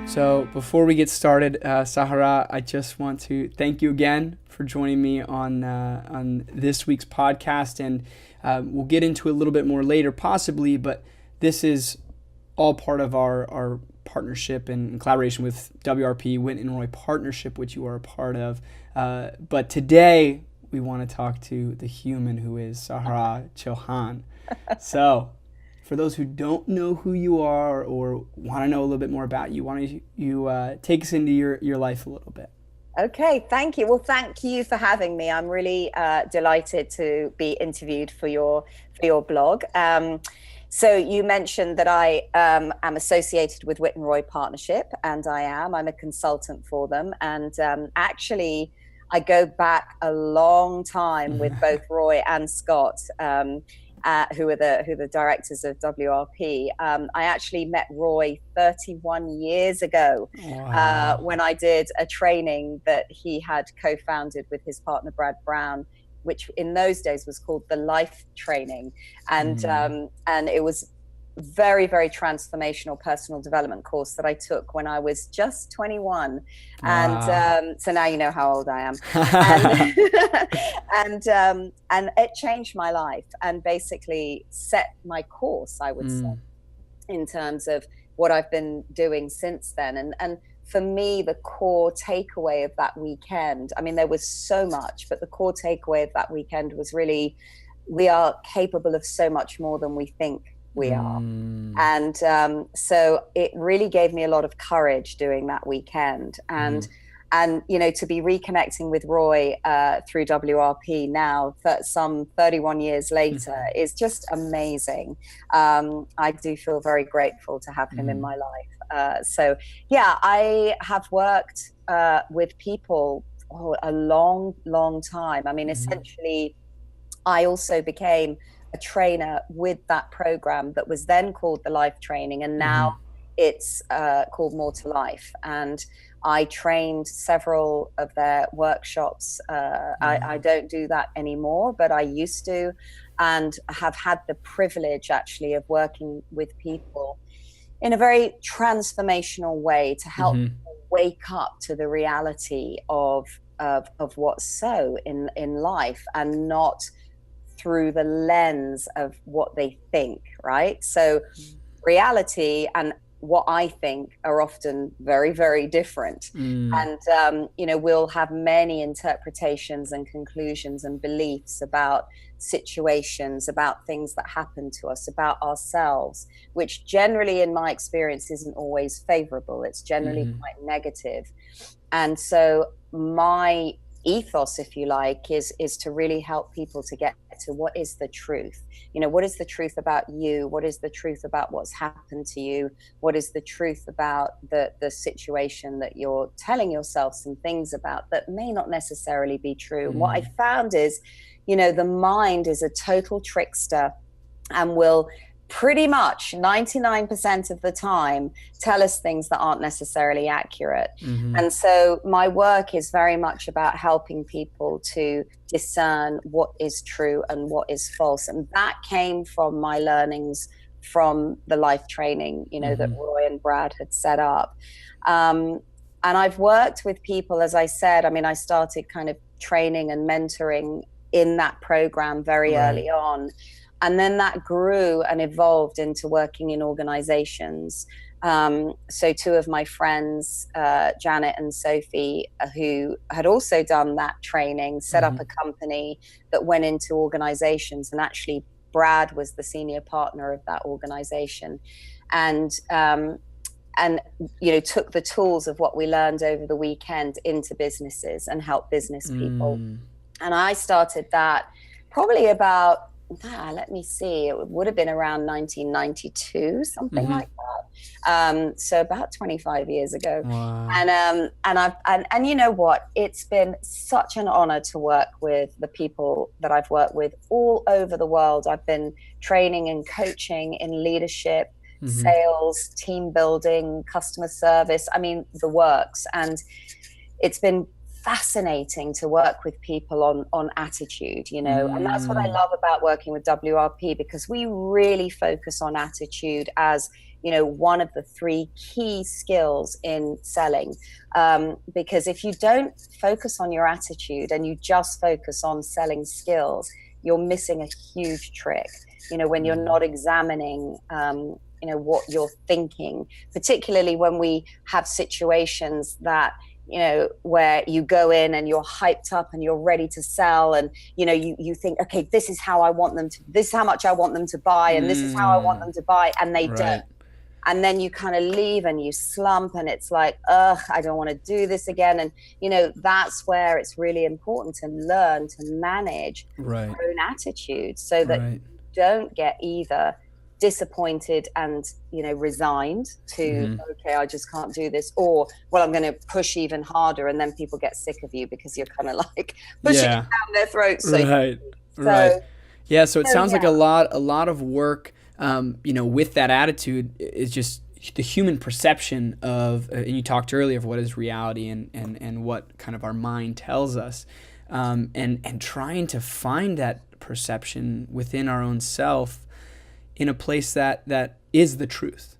So before we get started, Sahera, I just want to thank you again for joining me on this week's podcast, and we'll get into a little bit more later, possibly. But this is all part of our partnership and collaboration with WRP, Whitten and Roy Partnership, which you are a part of. But today we want to talk to the human who is Sahera Chohan. So, for those who don't know who you are or want to know a little bit more about you, why don't you take us into your life a little bit? Okay, thank you. Well, thank you for having me. I'm really delighted to be interviewed for your blog. So you mentioned that I am associated with Whitten and Roy Partnership, and I'm a consultant for them. And actually, I go back a long time with both Roy and Scott, who are the directors of WRP. I actually met Roy 31 years ago. Wow. When I did a training that he had co-founded with his partner Brad Brown, which in those days was called the Life Training, and it was very, very transformational personal development course that I took when I was just 21. And so now you know how old I am. And it changed my life and basically set my course, I would say, in terms of what I've been doing since then. And for me, the core takeaway of that weekend, I mean, there was so much, but the core takeaway of that weekend was really, we are capable of so much more than we think we are. And so it really gave me a lot of courage doing that weekend. And you know, to be reconnecting with Roy through WRP now, some 31 years later, is just amazing. I do feel very grateful to have him in my life. So yeah, I have worked with people a long time. I mean, essentially, I also became a trainer with that program that was then called the Life Training, and now it's called More to Life. And I trained several of their workshops. I don't do that anymore, but I used to, and have had the privilege actually of working with people in a very transformational way to help people wake up to the reality of what's so in life, and not through the lens of what they think, right? So reality and what I think are often very, very different. And, you know, we'll have many interpretations and conclusions and beliefs about situations, about things that happen to us, about ourselves, which generally, in my experience, isn't always favorable. It's generally quite negative. And so my ethos, if you like, is to really help people to get to what is the truth. You know, what is the truth about you? What is the truth about what's happened to you? What is the truth about the situation that you're telling yourself some things about that may not necessarily be true? And what I found is, you know, the mind is a total trickster and will pretty much 99% of the time tell us things that aren't necessarily accurate. And so my work is very much about helping people to discern what is true and what is false. And that came from my learnings from the Life Training, you know, that Roy and Brad had set up. And I've worked with people, as I said, I mean, I started kind of training and mentoring in that program very early on. And then that grew and evolved into working in organizations. So two of my friends, Janet and Sophie, who had also done that training, set up a company that went into organizations. And actually, Brad was the senior partner of that organization. And you know, took the tools of what we learned over the weekend into businesses and helped business people. And I started that probably about, let me see, it would have been around 1992, something like that. So about 25 years ago. Wow. And you know what? It's been such an honor to work with the people that I've worked with all over the world. I've been training and coaching in leadership, sales, team building, customer service. I mean, the works. And it's been fascinating to work with people on attitude, you know, and that's what I love about working with WRP, because we really focus on attitude as, you know, one of the 3 key skills in selling. Because if you don't focus on your attitude and you just focus on selling skills, you're missing a huge trick, you know, when you're not examining, you know, what you're thinking, particularly when we have situations that, you know, where you go in and you're hyped up and you're ready to sell, and, you know, you think, okay, this is how this is how much I want them to buy, and this is how I want them to buy, and they don't. And then you kind of leave and you slump, and it's like, ugh, I don't want to do this again. And, you know, that's where it's really important to learn to manage your own attitude, so that you don't get either disappointed and, you know, resigned to, okay, I just can't do this, or, well, I'm going to push even harder, and then people get sick of you because you're kind of like pushing it down their throats. So, yeah. So it sounds like a lot of work, you know, with that attitude is just the human perception of, and you talked earlier of what is reality and what kind of our mind tells us, and trying to find that perception within our own self in a place that is the truth.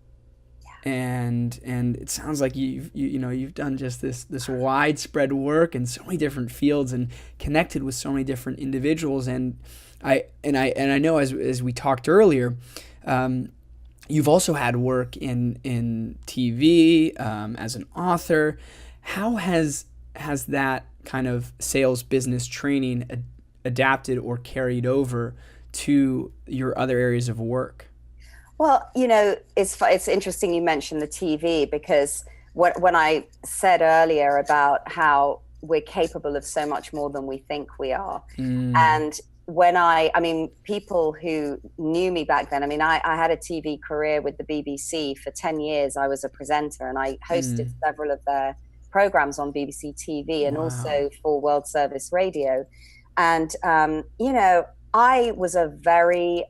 And it sounds like you've done just this widespread work in so many different fields and connected with so many different individuals. And I know, as we talked earlier, you've also had work in TV, as an author. How has that kind of sales business training adapted or carried over to your other areas of work? Well, you know, it's interesting you mentioned the TV, because when I said earlier about how we're capable of so much more than we think we are, and when I mean, people who knew me back then, I mean, I had a TV career with the BBC for 10 years. I was a presenter, and I hosted several of their programs on BBC TV, and also for World Service Radio. And, you know, I was a very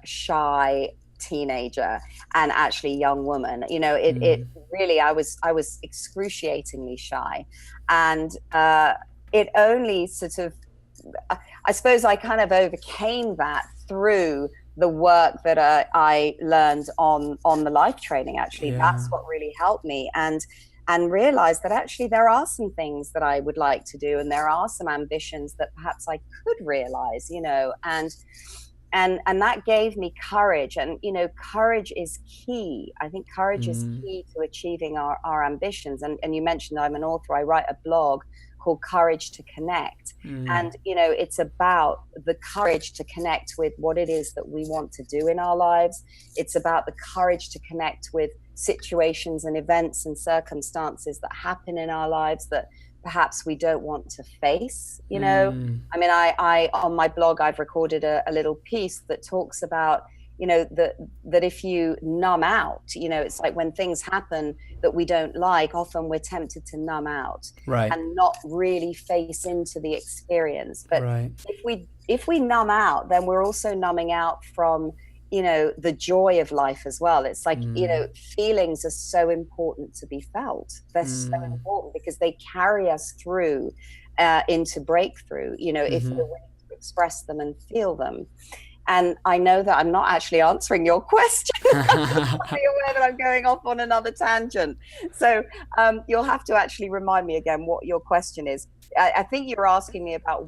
shy teenager, and actually young woman. You know, it really, I was excruciatingly shy, and it only sort of, I suppose I kind of overcame that through the work that I learned on the life training. Actually, that's what really helped me, and realized that actually there are some things that I would like to do, and there are some ambitions that perhaps I could realize, you know, and that gave me courage. And, you know, courage is key. I think courage is key to achieving our ambitions. And you mentioned I'm an author. I write a blog called Courage to Connect. And, you know, it's about the courage to connect with what it is that we want to do in our lives. It's about the courage to connect with situations and events and circumstances that happen in our lives that perhaps we don't want to face, you know. I mean, I on my blog, I've recorded a little piece that talks about, you know, that if you numb out, you know, it's like when things happen that we don't like, often we're tempted to numb out and not really face into the experience. But if we numb out, then we're also numbing out from, you know, the joy of life as well. It's like, you know, feelings are so important to be felt. They're so important because they carry us through into breakthrough, you know, if we're willing to express them and feel them. And I know that I'm not actually answering your question. I'm aware that I'm going off on another tangent. So you'll have to actually remind me again what your question is. I think you're asking me about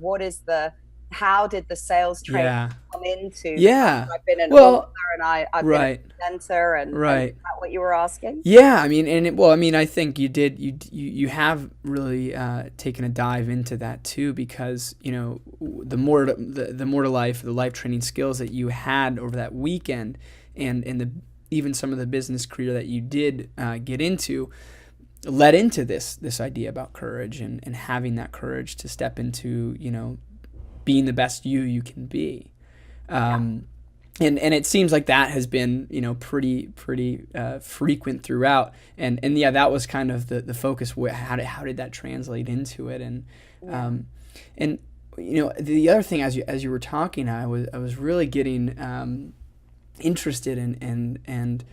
how did the sales training come into? I've been an author, and I've been a presenter, and is that what you were asking? Yeah, I mean, I think you have really taken a dive into that too, because, you know, the more to life, the life training skills that you had over that weekend, and even some of the business career that you did get into, led into this idea about courage and having that courage to step into, you know, being the best you can be. And it seems like that has been, you know, pretty frequent throughout. And yeah, that was kind of the focus. How did that translate into it? And you know, the other thing, as you were talking, I was really getting interested and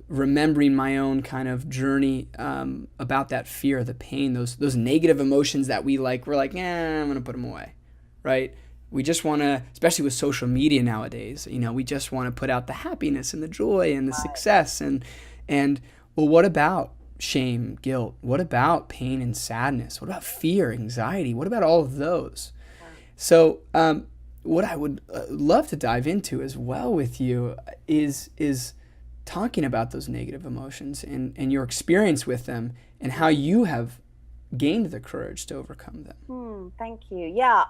remembering my own kind of journey about that fear, the pain, those negative emotions that we're like, I'm gonna put them away, right? We just want to, especially with social media nowadays, we just want to put out the happiness and the joy and the success and well, what about shame, guilt? What about pain and sadness? What about fear, anxiety? What about all of those? So what I would love to dive into as well with you is talking about those negative emotions and your experience with them and how you have gained the courage to overcome them. Thank you. Yeah,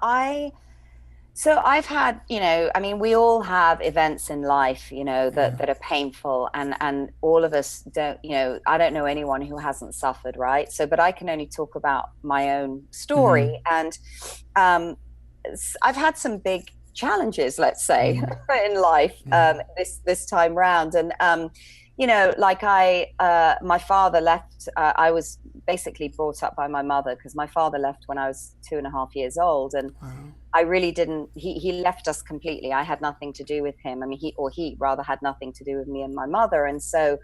So I've had, we all have events in life, that are painful, and all of us don't, I don't know anyone who hasn't suffered, right? So, but I can only talk about my own story. And I've had some big challenges, let's say, in life this time round. And, my father left, I was basically brought up by my mother because my father left when I was 2.5 years old. And I really didn't, he left us completely. I had nothing to do with him. I mean, he rather had nothing to do with me and my mother. And so,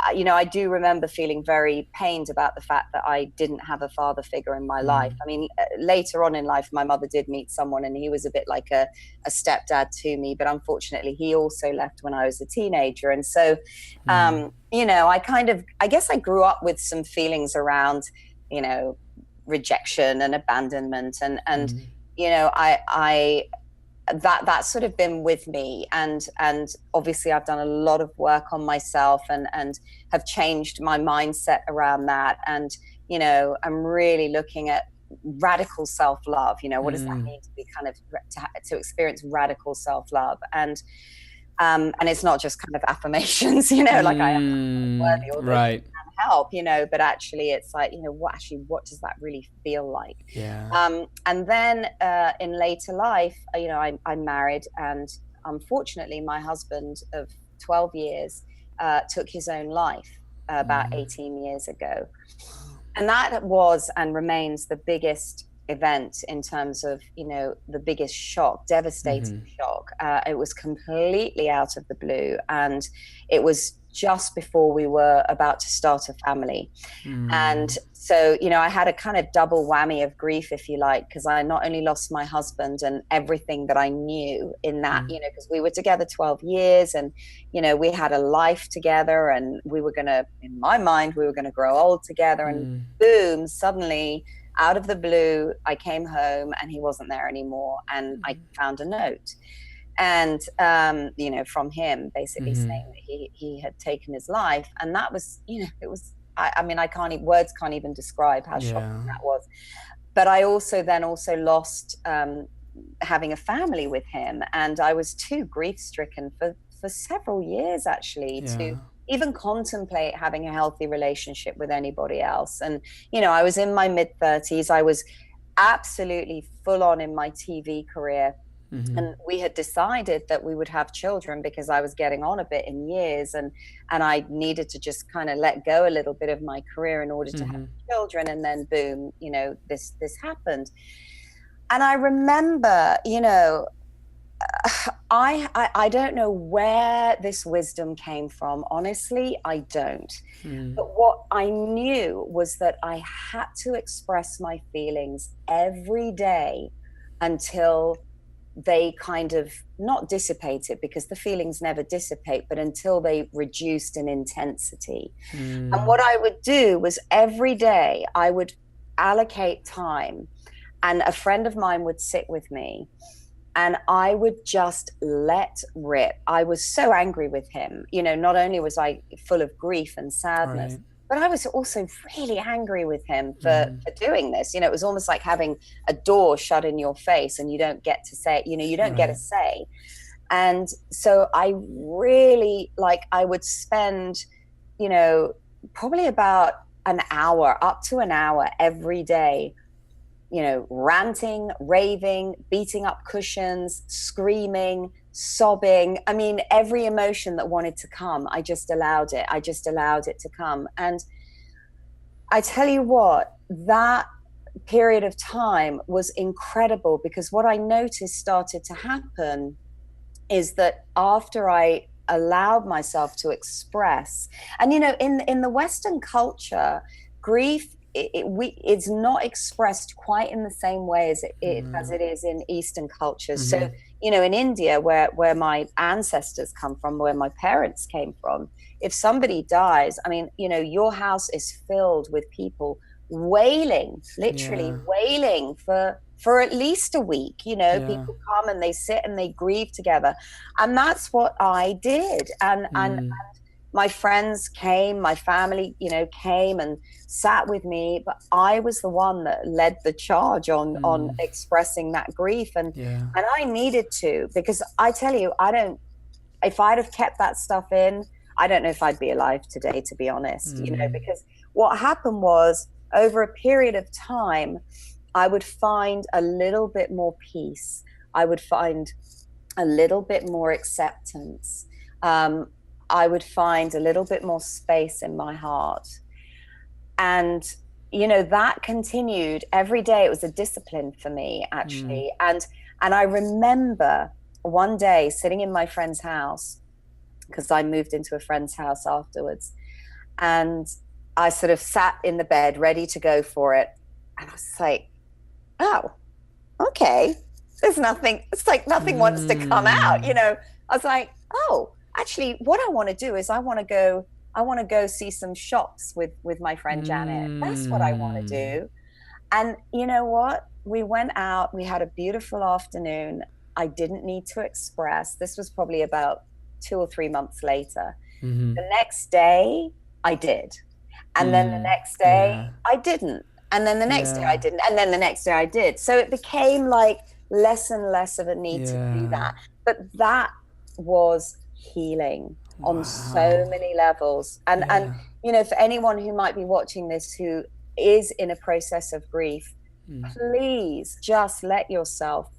I do remember feeling very pained about the fact that I didn't have a father figure in my life. I mean, later on in life, my mother did meet someone and he was a bit like a stepdad to me, but unfortunately he also left when I was a teenager. And so, I guess I grew up with some feelings around, rejection and abandonment and that's sort of been with me, and obviously I've done a lot of work on myself and have changed my mindset around that, and I'm really looking at radical self-love. What does that mean to be kind of to experience radical self-love, and it's not just kind of affirmations, like I am worthy or right. help, but actually it's like, what does that really feel like? And then in later life, I'm married, and unfortunately my husband of 12 years took his own life about 18 years ago. And that was and remains the biggest event in terms of, the biggest shock, devastating shock. It was completely out of the blue, and it was just before we were about to start a family. And so, I had a kind of double whammy of grief, if you like, because I not only lost my husband and everything that I knew in that, because we were together 12 years and, we had a life together, and we were going to, in my mind, we were going to grow old together. And boom, suddenly out of the blue, I came home and he wasn't there anymore. And I found a note. And, from him basically saying that he had taken his life. And that was, it was, words can't even describe how shocking that was. But I also lost having a family with him. And I was too grief stricken for several years, actually, to even contemplate having a healthy relationship with anybody else. And, I was in my mid-30s. I was absolutely full on in my TV career. And we had decided that we would have children because I was getting on a bit in years, and I needed to just kind of let go a little bit of my career in order to have children. And then boom, this happened. And I remember, I don't know where this wisdom came from. Honestly, I don't. But what I knew was that I had to express my feelings every day until they kind of not dissipated, because the feelings never dissipate, but until they reduced in intensity. And what I would do was every day I would allocate time, and a friend of mine would sit with me, and I would just let rip. I was so angry with him. Not only was I full of grief and sadness, but I was also really angry with him for doing this. It was almost like having a door shut in your face and you don't get to say, you don't get a say. And so I really, I would spend, probably about an hour, up to an hour every day, ranting, raving, beating up cushions, screaming, sobbing. I mean, every emotion that wanted to come, I just allowed it. I just allowed it to come. And I tell you what, that period of time was incredible, because what I noticed started to happen is that after I allowed myself to express. And, in the Western culture, grief, it's not expressed quite in the same way as it is in Eastern cultures. So, in India, where my ancestors come from, where my parents came from, if somebody dies, I mean, your house is filled with people wailing, literally wailing for at least a week. People come and they sit and they grieve together. And that's what I did. And my friends came, my family, came and sat with me, but I was the one that led the charge on expressing that grief. And I needed to, because I tell you, if I'd have kept that stuff in, I don't know if I'd be alive today, to be honest, because what happened was, over a period of time, I would find a little bit more peace. I would find a little bit more acceptance. I would find a little bit more space in my heart. And, that continued every day. It was a discipline for me, actually. And I remember one day sitting in my friend's house, because I moved into a friend's house afterwards. And I sort of sat in the bed ready to go for it. And I was like, oh, okay. There's nothing, it's like nothing wants to come out, I was like, oh, actually, what I want to do is I want to go see some shops with my friend Janet. That's what I want to do. And you know what? We went out, we had a beautiful afternoon. I didn't need to express. This was probably about 2 or 3 months later. The next day, I did. And then the next day, I didn't. And then the next day I didn't. And then the next day I did. So it became like less and less of a need to do that. But that was healing on so many levels. And for anyone who might be watching this who is in a process of grief, please just let yourself,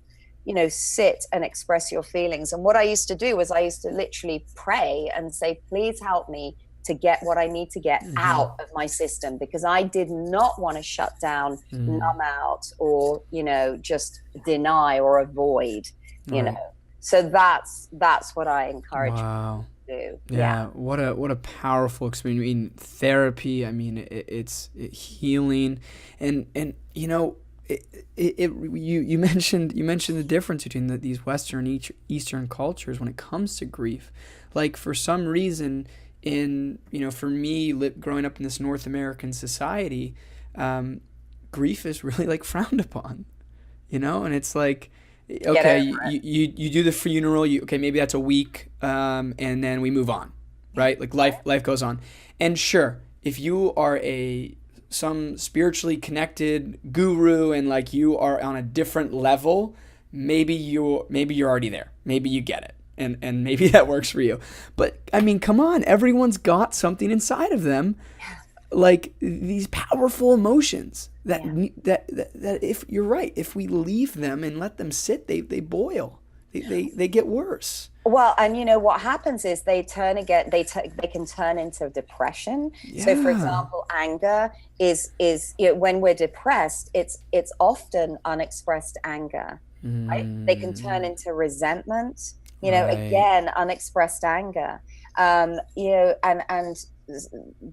sit and express your feelings. And what I used to do was I used to literally pray and say, please help me to get what I need to get out of my system, because I did not want to shut down, numb out, or, just deny or avoid, So that's what I encourage people to do. Yeah. What a powerful experience. I mean, therapy, it's healing. And you mentioned the difference between these Western Eastern cultures when it comes to grief. Like, for some reason, for me, growing up in this North American society, grief is really like frowned upon, and it's like, okay, you do the funeral, maybe that's a week, and then we move on, right? Like life goes on. And sure, if you are some spiritually connected guru and like you are on a different level, maybe you're already there. Maybe you get it. And maybe that works for you. But come on, everyone's got something inside of them, like these powerful emotions that if you're right, if we leave them and let them sit, they boil, they get worse. Well, and what happens is they can turn into depression. So, for example, anger is when we're depressed, it's often unexpressed anger, right? They can turn into resentment. Again, unexpressed anger, and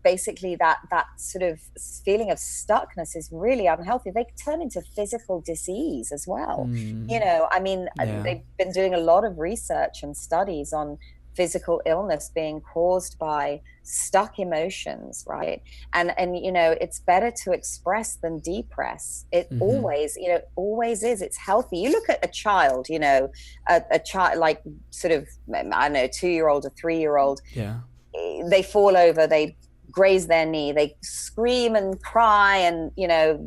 basically that sort of feeling of stuckness is really unhealthy. They turn into physical disease as well. They've been doing a lot of research and studies on physical illness being caused by stuck emotions, right? And it's better to express than depress. It always is. It's healthy. You look at a child, a child like sort of, I don't know, 2-year-old or 3-year-old. They fall over, they graze their knee, they scream and cry, and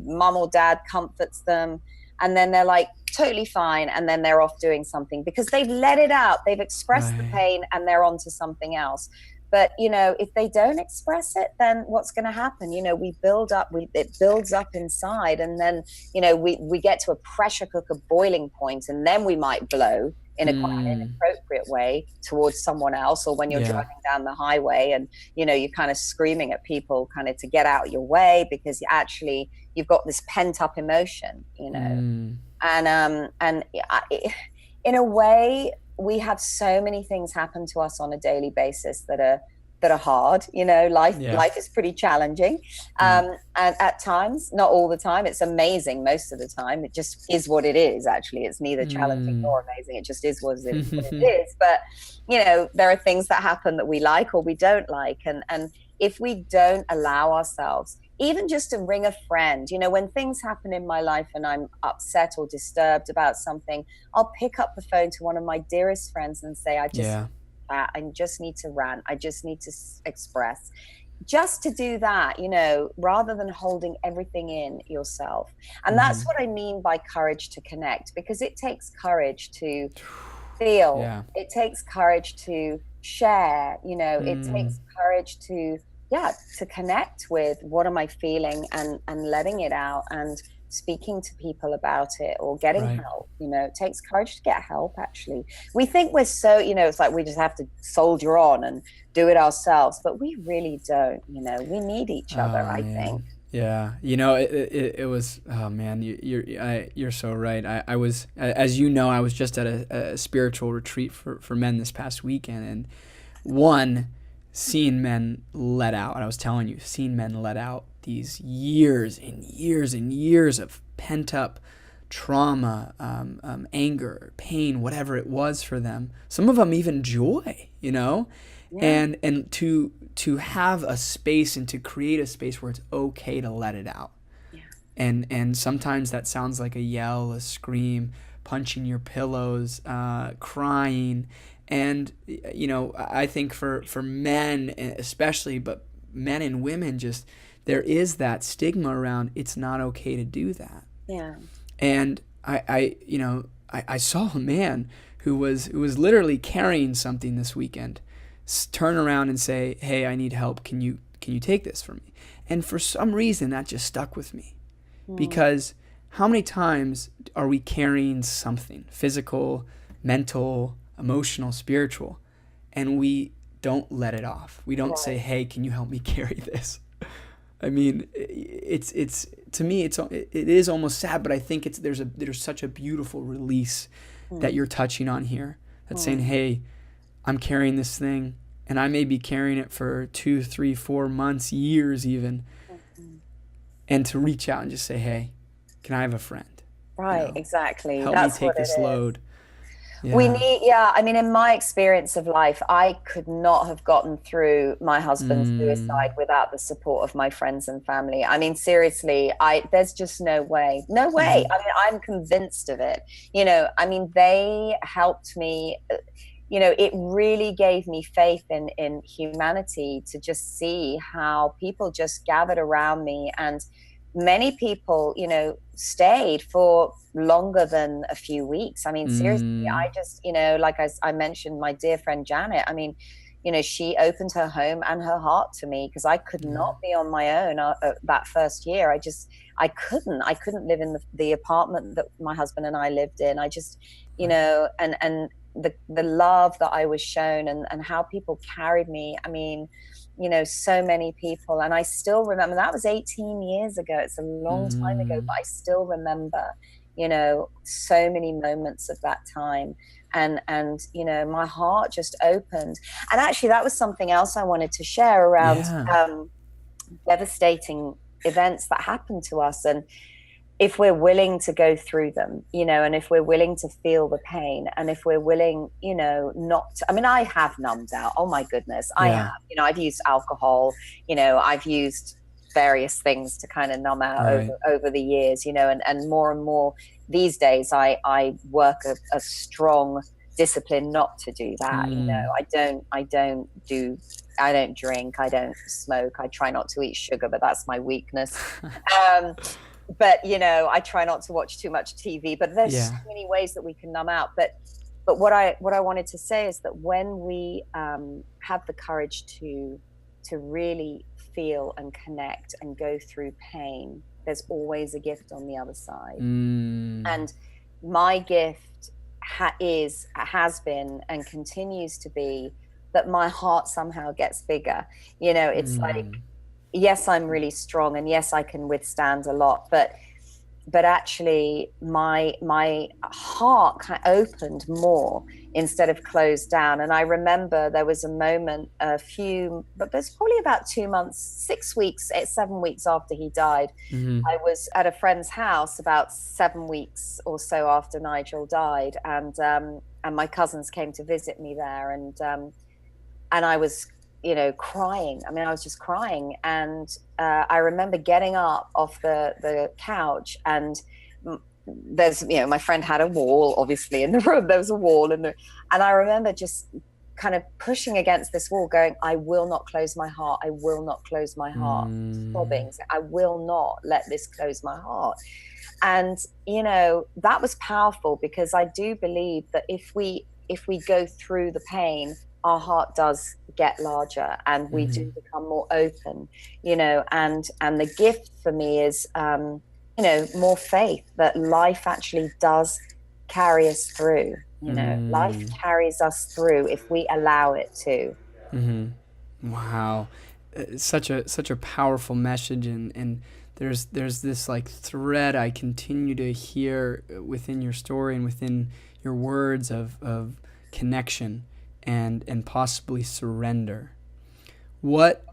mom or dad comforts them, and then they're like totally fine, and then they're off doing something because they've let it out, they've expressed the pain, and they're on to something else. But if they don't express it, then what's going to happen? It builds up inside, and then we get to a pressure cooker boiling point, and then we might blow in a quite inappropriate way towards someone else, or when you're driving down the highway and you're kind of screaming at people kind of to get out your way because you've got this pent up emotion, and in a way, we have so many things happen to us on a daily basis that are hard. Life is pretty challenging, and at times, not all the time. It's amazing most of the time. It just is what it is. Actually, it's neither challenging nor amazing. It just is what it is. But there are things that happen that we like or we don't like, and if we don't allow ourselves even just to ring a friend, when things happen in my life and I'm upset or disturbed about something, I'll pick up the phone to one of my dearest friends and say, I just need to rant. I just need to express. Just to do that, rather than holding everything in yourself. And that's what I mean by courage to connect, because it takes courage to feel. Yeah. It takes courage to share, it takes courage to connect with what am I feeling and letting it out and speaking to people about it or getting help. It takes courage to get help. Actually, we think we're so, it's like we just have to soldier on and do it ourselves, but we really don't. We need each other. I think. Yeah, it was. Oh man, you're so right. I was, as I was just at a spiritual retreat for men this past weekend, and seeing men let out, and I was telling you, seeing men let out these years and years and years of pent up trauma, anger, pain, whatever it was for them. Some of them even joy, and to have a space and to create a space where it's okay to let it out. Yeah. And sometimes that sounds like a yell, a scream, punching your pillows, crying. And, I think for men especially, but men and women, just there is that stigma around it's not okay to do that. Yeah. And I saw a man who was literally carrying something this weekend turn around and say, hey, I need help. Can you take this for me? And for some reason that just stuck with me, because how many times are we carrying something physical, mental, emotional, spiritual, and we don't let it off? We don't say, hey, can you help me carry this? I mean, it's to me, it is almost sad, but I think there's such a beautiful release that you're touching on here. That's saying, hey, I'm carrying this thing, and I may be carrying it for 2, 3, 4 months, years even, and to reach out and just say, hey, can I have a friend? Right, exactly. Help me take this load. Yeah. We need, I mean, in my experience of life, I could not have gotten through my husband's suicide without the support of my friends and family. I mean, seriously, there's just no way. I mean, I'm convinced of it. I mean, they helped me. It really gave me faith in humanity to just see how people just gathered around me, and many people, stayed for longer than a few weeks. I mean, seriously, I just, like I mentioned, my dear friend Janet, I mean, she opened her home and her heart to me, because I could not be on my own that first year. I couldn't live in the apartment that my husband and I lived in. I just, and the love that I was shown and how people carried me. I mean, so many people, and I still remember, that was 18 years ago. It's a long time ago, but I still remember, so many moments of that time. And my heart just opened. And actually, that was something else I wanted to share around devastating events that happened to us. And if we're willing to go through them, and if we're willing to feel the pain, and if we're willing, not to, I mean, I have numbed out. Oh my goodness. I have, I've used alcohol, I've used various things to kind of numb out over the years, and more these days, I work a strong discipline not to do that. I don't drink, I don't smoke, I try not to eat sugar, but that's my weakness. But I try not to watch too much TV, but there's so many ways that we can numb out. But what I wanted to say is that when we have the courage to really feel and connect and go through pain, there's always a gift on the other side. And my gift has been and continues to be that my heart somehow gets bigger. It's like, yes, I'm really strong, and yes, I can withstand a lot, but but actually my heart kind of opened more instead of closed down. And I remember there was a moment but there's probably about 2 months, 6 weeks, 7 weeks after he died. I was at a friend's house about 7 weeks or so after Nigel died, and my cousins came to visit me there, and I was, crying. I mean, I was just crying, and I remember getting up off the couch, and there's, my friend had a wall, obviously, in the room. There was a wall, and I remember just kind of pushing against this wall, going, I will not close my heart. I will not close my heart. Sobbing, I will not let this close my heart. And, that was powerful, because I do believe that if we go through the pain, our heart does get larger, and we do become more open, and the gift for me is, more faith that life actually does carry us through. Life carries us through if we allow it to. Wow. Such a powerful message, and there's this like thread I continue to hear within your story and within your words of connection and possibly surrender. What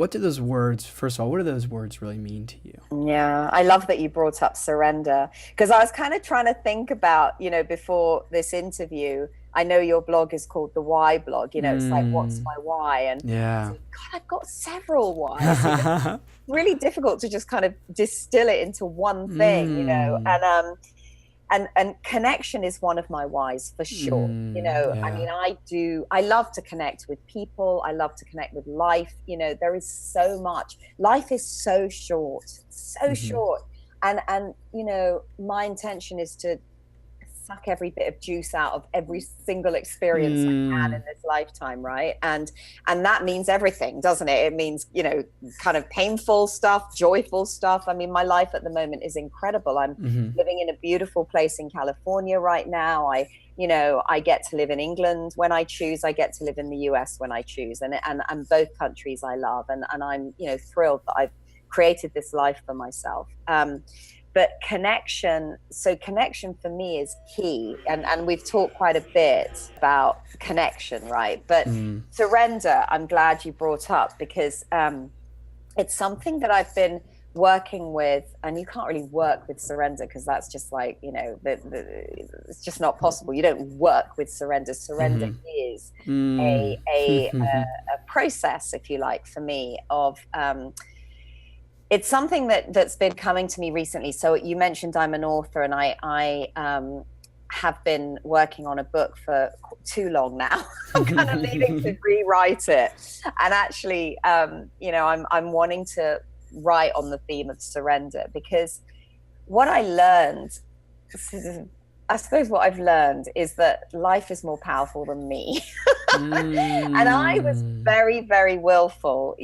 do those words, first of all, what do those words really mean to you? Yeah, I love that you brought up surrender, because I was kind of trying to think about, before this interview, I know your blog is called the Why blog, it's like, what's my why? And yeah, God, I've got several whys. It's really difficult to just kind of distill it into one thing, and connection is one of my whys for sure. Yeah. I mean, I love to connect with people. I love to connect with life. There is so much. Life is so short, short. And my intention is to suck every bit of juice out of every single experience I can in this lifetime, right? And that means everything, doesn't it? It means, kind of painful stuff, joyful stuff. I mean, my life at the moment is incredible. I'm living in a beautiful place in California right now. I get to live in England when I choose. I get to live in the US when I choose. And both countries I love. And I'm, thrilled that I've created this life for myself. But connection for me is key. And we've talked quite a bit about connection, right? But surrender, I'm glad you brought up, because it's something that I've been working with. And you can't really work with surrender, because that's just like, it's just not possible. You don't work with surrender. Surrender is a process, if you like, for me, of it's something that's been coming to me recently. So you mentioned I'm an author, and I have been working on a book for too long now. I'm kind of needing to rewrite it. And actually, I'm wanting to write on the theme of surrender, because what I learned, I suppose what I've learned is that life is more powerful than me. And I was very, very willful,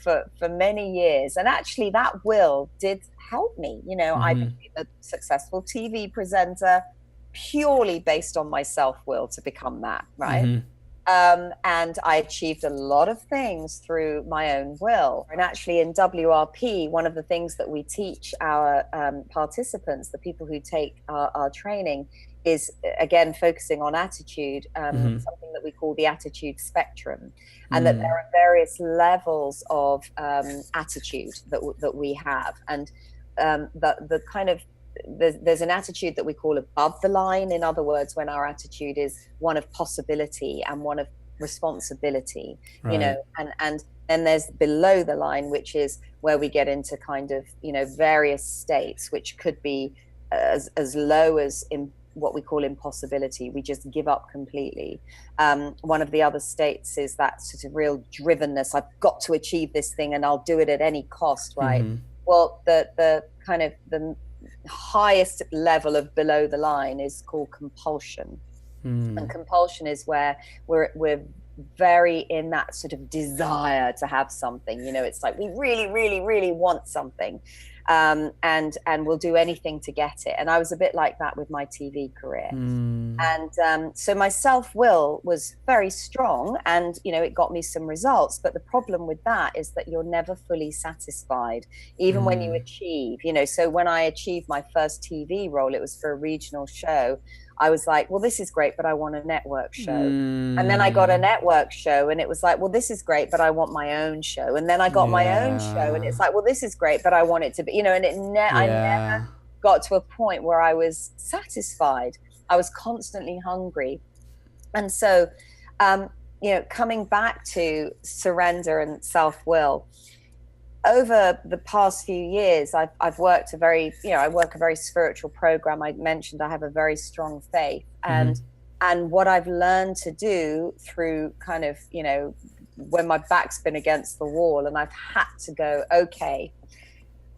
for many years. And actually that will did help me. I became a successful TV presenter purely based on my self-will to become that, right? And I achieved a lot of things through my own will. And actually in WRP, one of the things that we teach our participants, the people who take our training, is again focusing on attitude, something that we call the attitude spectrum, and that there are various levels of attitude that we have, and the kind of there's an attitude that we call above the line. In other words, when our attitude is one of possibility and one of responsibility, right. And then there's below the line, which is where we get into kind of, various states, which could be as low as in what we call impossibility. We just give up completely. One of the other states is that sort of real drivenness. I've got to achieve this thing and I'll do it at any cost, right? Well, the kind of the highest level of below the line is called compulsion. And compulsion is where we're very in that sort of desire to have something. You know, it's like we really, really, really want something, and we'll do anything to get it. And I was a bit like that with my TV career. And so my self-will was very strong, and, you know, it got me some results. But the problem with that is that you're never fully satisfied, even when you achieve, you know. So when I achieved my first TV role, it was for a regional show. I was like, well, this is great, but I want a network show. And then I got a network show, and it was like, well, this is great, but I want my own show. And then I got my own show, and it's like, well, this is great, but I want it to be, you know, and I never got to a point where I was satisfied. I was constantly hungry. And so, you know, coming back to surrender and self-will, over the past few years, I've worked I work a very spiritual program. I mentioned I have a very strong faith, and what I've learned to do through kind of, you know, when my back's been against the wall and I've had to go, okay,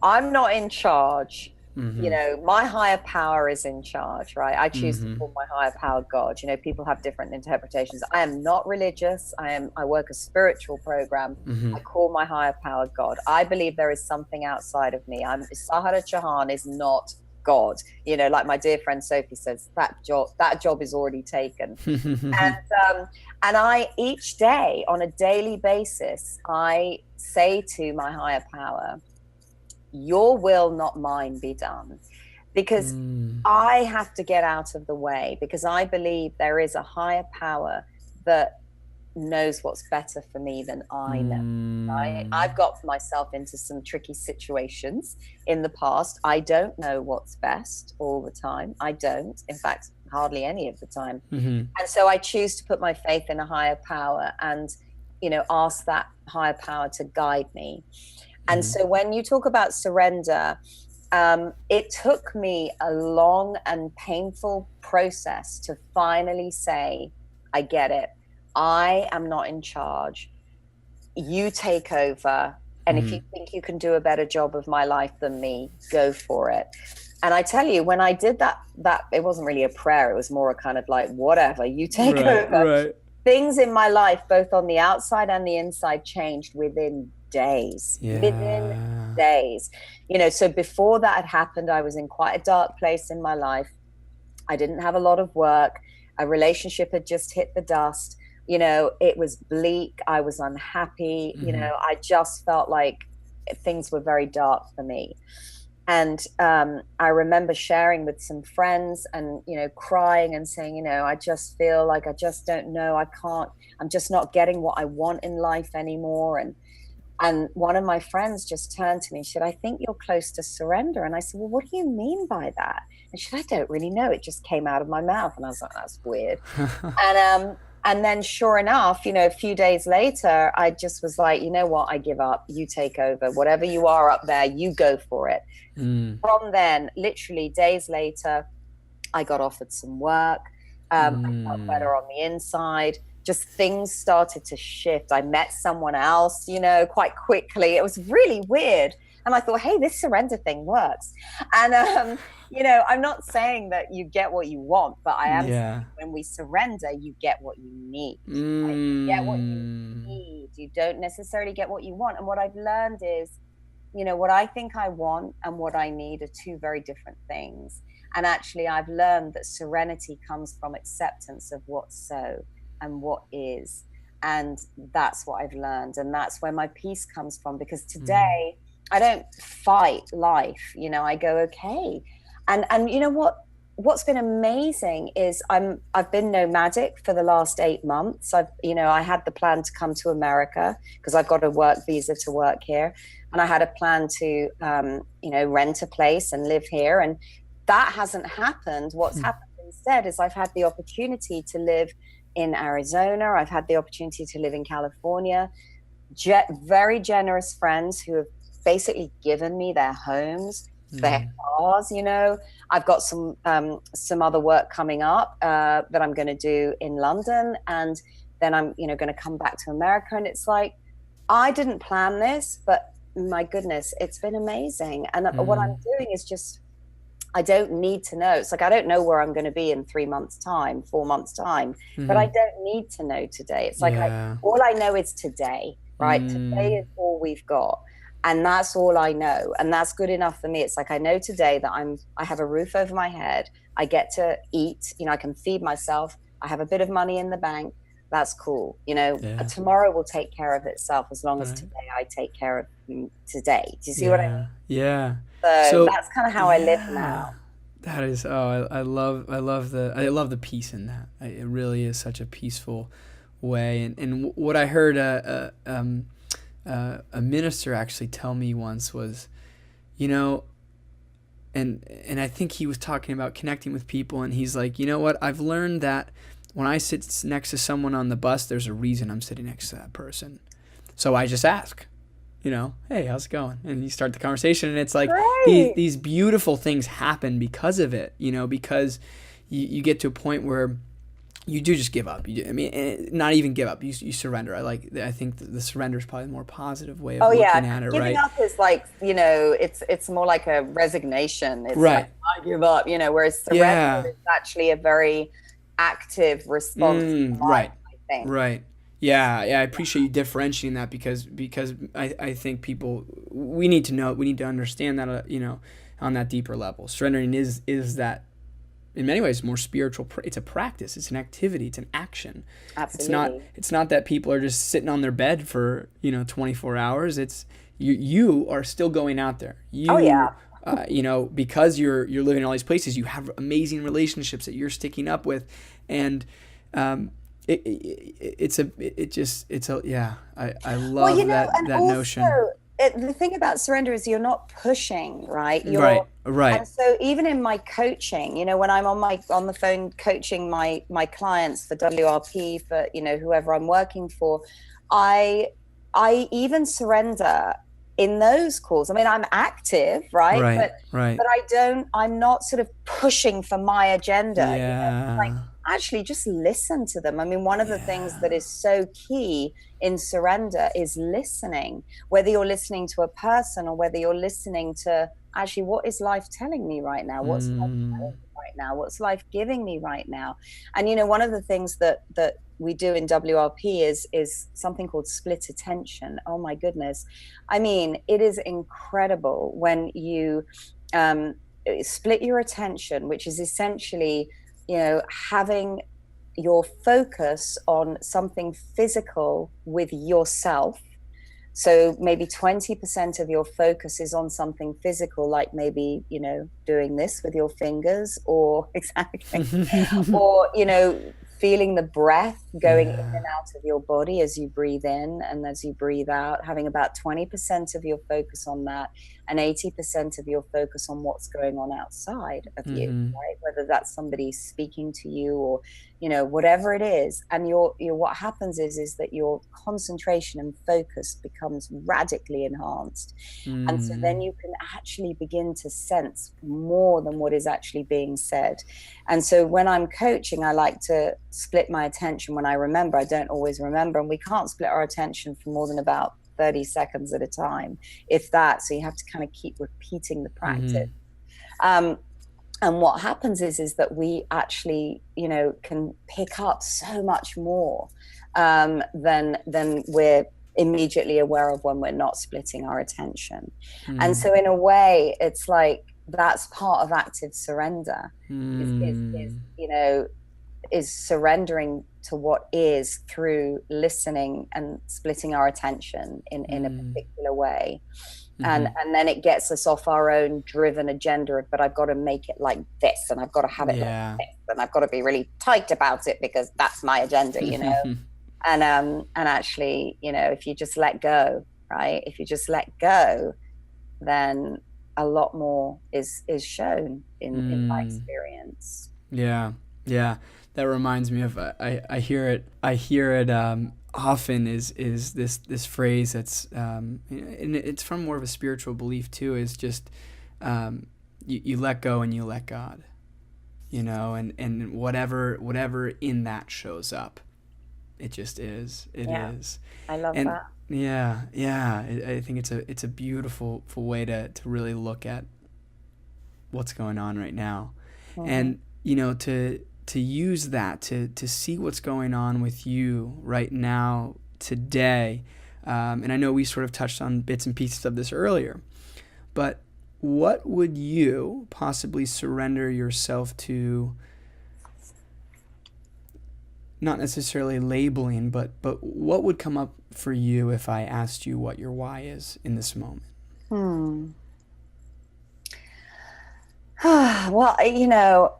I'm not in charge. You know, my higher power is in charge, right? I choose to call my higher power God. You know, people have different interpretations. I am not religious. I work a spiritual program. I call my higher power God. I believe there is something outside of me. Sahera Chohan is not God. You know, like my dear friend Sophie says, that job is already taken. And I, each day, on a daily basis, I say to my higher power, your will, not mine, be done. Because I have to get out of the way, because I believe there is a higher power that knows what's better for me than I know. I've got myself into some tricky situations in the past. I don't know what's best all the time. I don't. In fact, hardly any of the time. And so I choose to put my faith in a higher power and, you know, ask that higher power to guide me. And so when you talk about surrender, it took me a long and painful process to finally say, I get it. I am not in charge. You take over. And if you think you can do a better job of my life than me, go for it. And I tell you, when I did that it wasn't really a prayer. It was more a kind of like, whatever, you take over. Right. Things in my life, both on the outside and the inside, changed within days. Within days. You know, so before that had happened, I was in quite a dark place in my life. I didn't have a lot of work. A relationship had just hit the dust. You know, it was bleak. I was unhappy. You know, I just felt like things were very dark for me. And I remember sharing with some friends and, you know, crying and saying, you know, I just feel like I just don't know. I'm just not getting what I want in life anymore. And one of my friends just turned to me and said, I think you're close to surrender. And I said, well, what do you mean by that? And she said, I don't really know. It just came out of my mouth. And I was like, that's weird. And then sure enough, you know, a few days later, I just was like, you know what, I give up. You take over. Whatever you are up there, you go for it. From then, literally days later, I got offered some work. I felt better on the inside. Just things started to shift. I met someone else, you know, quite quickly. It was really weird. And I thought, hey, this surrender thing works. And, you know, I'm not saying that you get what you want, but I am saying when we surrender, you get what you need. Right? You get what you need. You don't necessarily get what you want. And what I've learned is, you know, what I think I want and what I need are two very different things. And actually, I've learned that serenity comes from acceptance of what's so and what is. And that's what I've learned. And that's where my peace comes from, because today I don't fight life. You know, I go, okay. And you know what's been amazing is I've been nomadic for the last 8 months. I had the plan to come to America because I've got a work visa to work here. And I had a plan to, you know, rent a place and live here. And that hasn't happened. What's happened instead is I've had the opportunity to live in Arizona. I've had the opportunity to live in California. Very generous friends who have basically given me their homes, their cars. You know, I've got some other work coming up that I'm going to do in London, and then I'm, you know, going to come back to America. And it's like, I didn't plan this, but my goodness, it's been amazing. And what I'm doing is just I don't need to know. It's like, I don't know where I'm going to be in 3 months time, 4 months time, but I don't need to know today. It's like, all I know is today, right? Today is all we've got. And that's all I know. And that's good enough for me. It's like, I know today that I have a roof over my head. I get to eat, I can feed myself. I have a bit of money in the bank. That's cool. Tomorrow will take care of itself as long as today I take care of today. Do you see what I mean? Yeah. So that's kind of how I live now. That is, I love the peace in that. It really is such a peaceful way. And what I heard a minister actually tell me once was, and I think he was talking about connecting with people, and he's like, you know what? I've learned that when I sit next to someone on the bus, there's a reason I'm sitting next to that person. So I just ask, hey, how's it going? And you start the conversation, and it's like these beautiful things happen because of it, because you get to a point where you do just give up. Not even give up. You surrender. I think the surrender is probably a more positive way of looking at it, right? Giving up is like, it's more like a resignation. It's like, I give up, whereas surrender is actually a very active response. I think. Right. Yeah, I appreciate you differentiating that because I think people, we need to understand that, on that deeper level. Surrendering is that, in many ways, more spiritual. It's a practice. It's an activity. It's an action. Absolutely. It's not that people are just sitting on their bed for 24 hours. It's you are still going out there. Because you're living in all these places, you have amazing relationships that you're sticking up with, and I love that notion. The thing about surrender is you're not pushing, right? Right. And so even in my coaching, when I'm on the phone coaching my clients for WRP, for whoever I'm working for, I even surrender in those calls. I mean, I'm active, right? But I'm not sort of pushing for my agenda. Yeah. Actually just listen to them. I mean, one of the things that is so key in surrender is listening, whether you're listening to a person or whether you're listening to actually, what is life telling me right now? What's life telling me right now? What's life giving me right now? And, one of the things that we do in WRP is something called split attention. Oh my goodness. I mean, it is incredible when you split your attention, which is essentially having your focus on something physical with yourself. So maybe 20% of your focus is on something physical, like maybe, doing this with your fingers, or or, feeling the breath going in and out of your body as you breathe in and as you breathe out, having about 20% of your focus on that, and 80% of your focus on what's going on outside of you, right? Whether that's somebody speaking to you or, whatever it is. And what happens is that your concentration and focus becomes radically enhanced. And so then you can actually begin to sense more than what is actually being said. And so when I'm coaching, I like to split my attention when I remember. I don't always remember, and we can't split our attention for more than about 30 seconds at a time, if that. So you have to kind of keep repeating the practice. And what happens is that we actually, can pick up so much more than we're immediately aware of when we're not splitting our attention. And so in a way, it's like that's part of active surrender, is surrendering to what is through listening and splitting our attention in a particular way. And then it gets us off our own driven agenda of, but I've got to make it like this, and I've got to have it like this, and I've got to be really tight about it because that's my agenda, and actually, if you just let go, right? If you just let go, then a lot more is shown in my experience. Yeah. That reminds me of I hear it often is this phrase that's and it's from more of a spiritual belief too, is just you let go and you let God, and whatever in that shows up, it just is. It is. I love that. Yeah. I think it's a beautiful way to really look at what's going on right now. Mm-hmm. And, you know, to use that, to see what's going on with you right now, today. And I know we sort of touched on bits and pieces of this earlier, but what would you possibly surrender yourself to, not necessarily labeling, but what would come up for you if I asked you what your why is in this moment? Well, you know,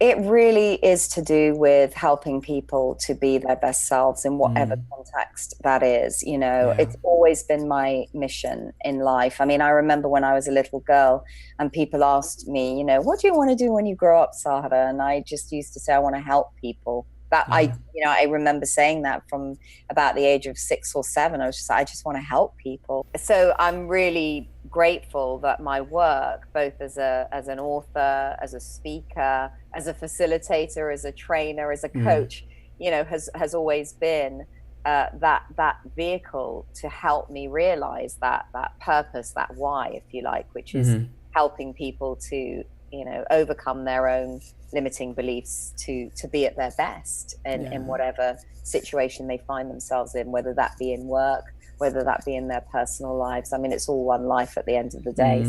it really is to do with helping people to be their best selves in whatever context that is. You know, it's always been my mission in life. I mean, I remember when I was a little girl and people asked me, you know, what do you want to do when you grow up, Sahara? And I just used to say, I want to help people. I remember saying that from about the age of 6 or 7. I just want to help people. So I'm really grateful that my work, both as an author, as a speaker, as a facilitator, as a trainer, as a coach, you know, has always been that vehicle to help me realize that purpose, that why, if you like, which is helping people to, you know, overcome their own limiting beliefs to be at their best in whatever situation they find themselves in, whether that be in work, whether that be in their personal lives. I mean, it's all one life at the end of the day.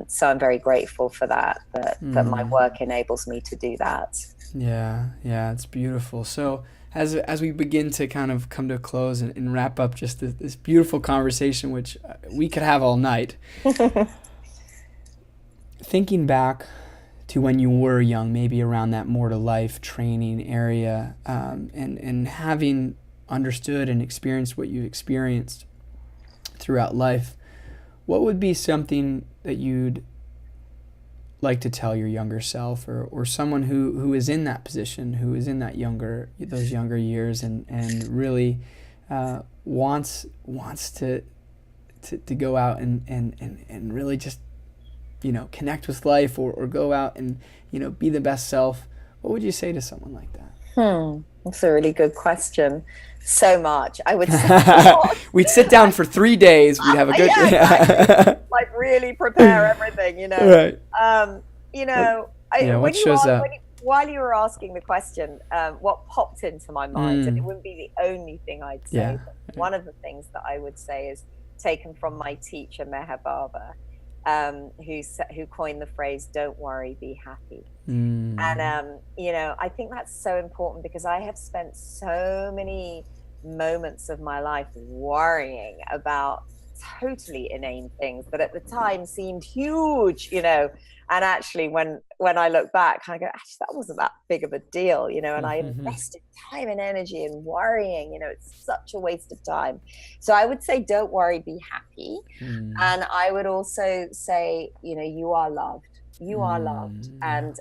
So I'm very grateful for that my work enables me to do that. Yeah, it's beautiful. So as we begin to kind of come to a close and wrap up just this beautiful conversation, which we could have all night, thinking back to when you were young, maybe around that more to life training area, and having understood and experienced what you experienced throughout life, what would be something that you'd like to tell your younger self, or someone who is in that position, who is in those younger years and really wants to go out and really just, you know, connect with life, or go out and, you know, be the best self? What would you say to someone like that? That's a really good question. So much, I would say. We'd sit down for 3 days. We'd have a good exactly. Like really prepare everything, you know. Right. You know, while you were asking the question, what popped into my mind, and it wouldn't be the only thing I'd say, but one of the things that I would say is taken from my teacher Meher Baba, who coined the phrase, "Don't worry, be happy." And you know, I think that's so important, because I have spent so many moments of my life worrying about totally inane things that at the time seemed huge, you know, and actually when I look back, I go, actually that wasn't that big of a deal, you know. And I invested time and energy in worrying, you know. It's such a waste of time. So I would say, don't worry, be happy. And I would also say, you know, you are loved, and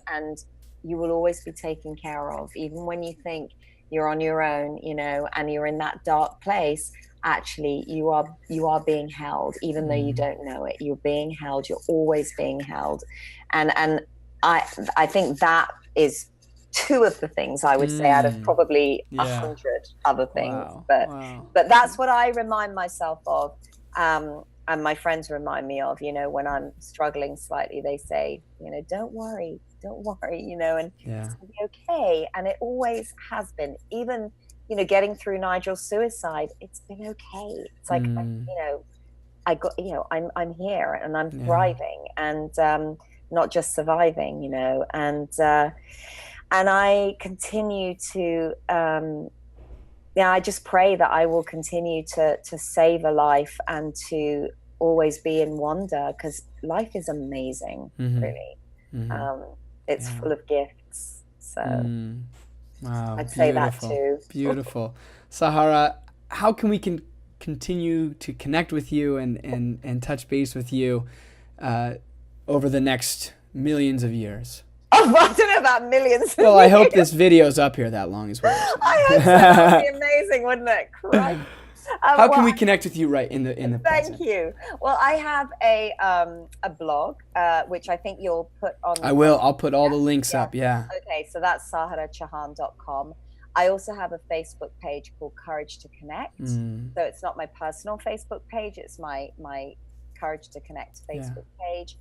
you will always be taken care of, even when you think you're on your own, you know, and you're in that dark place. Actually, you are being held, even though you don't know it. You're being held. You're always being held, and I think that is 2 of the things I would say out of probably 100 other things. Wow. But that's what I remind myself of, and my friends remind me of. You know, when I'm struggling slightly, they say, you know, don't worry, you know, and it's gonna be okay. And it always has been. Even, you know, getting through Nigel's suicide, it's been okay. It's like, you know, I'm here and I'm thriving, and not just surviving, you know. And I continue to, I just pray that I will continue to save a life and to always be in wonder, because life is amazing, really. It's full of gifts. So wow, I'd say that too. Beautiful. Sahara, how can we continue to connect with you and touch base with you over the next millions of years? Oh, I don't know about millions. Well, I hope this video's up here that long as well. I hope so. That would be amazing, wouldn't it? Christ. How can we connect with you right in the Thank present? you. Well, I have a blog, which I think you'll put on. I will. I'll put all the links up. Yeah. Okay, so that's saharachohan.com. I also have a Facebook page called Courage to Connect. So it's not my personal Facebook page; it's my Courage to Connect Facebook page.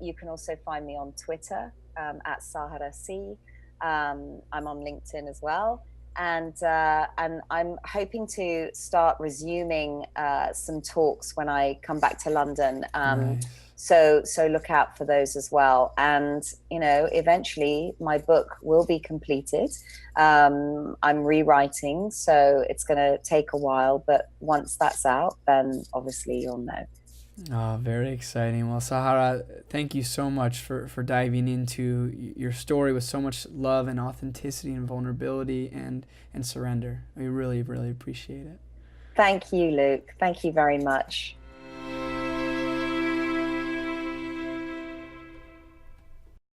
You can also find me on Twitter at Sahera C. I'm on LinkedIn as well. And I'm hoping to start resuming some talks when I come back to London. Nice. So look out for those as well. And eventually my book will be completed. I'm rewriting, so it's going to take a while. But once that's out, then obviously you'll know. Oh, very exciting. Well, Sahera, thank you so much for diving into your story with so much love and authenticity and vulnerability and surrender. We really, really appreciate it. Thank you, Luke. Thank you very much.